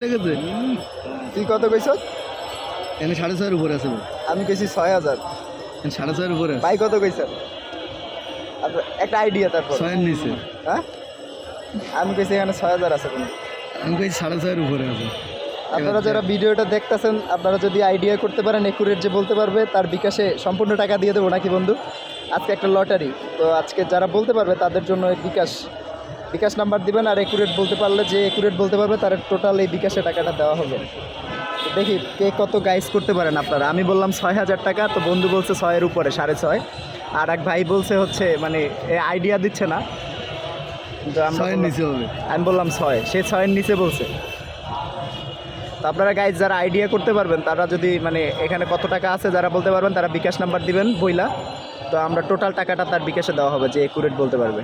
ঠিক আছে, তুই কত কইছ? এখানে 6,500 উপরে আছে ভাই। আমি কইছি 6000। এখানে 6,500 উপরে আছে। ভাই কত কইছ? একটা আইডিয়া তারপর। 6 এর নিচে। হ্যাঁ, আমি কইছি এখানে 6000 আছে কোনো। আমি কইছি 6,500 উপরে আছে। আপনারা যারা ভিডিওটা দেখতেছেন, আপনারা যদি আইডিয়া করতে পারেন একুরেট যে বলতে পারবে, তার বিকাশে সম্পূর্ণ টাকা দিয়ে দেবো নাকি বন্ধু? আজকে একটা লটারি, তো আজকে যারা বলতে পারবে তাদের জন্য এই বিকাশ নাম্বার দিবেন, আর একুরেট বলতে পারলে যে একুরেট বলতে পারবে তার টোটাল এই বিকাশে টাকাটা দেওয়া হবে। তো দেখি কে কত গাইস করতে পারেন আপনারা। আমি বললাম 6000 টাকা, তো বন্ধু বলছে 6 উপরে 6.5, আর এক ভাই বলছে হচ্ছে মানে আইডিয়া দিচ্ছে না, কিন্তু 6 এর নিচে হবে। আমি বললাম 6, সে 6 এর নিচে বলছে। তো আপনারা গাইজ যারা আইডিয়া করতে পারবেন, তারা যদি মানে এখানে কত টাকা আছে যারা বলতে পারবেন, তারা বিকাশ নাম্বার দিবেন বইলা, তো আমরা টোটাল টাকাটা তার বিকাশে দেওয়া হবে যে একুরেট বলতে পারবে।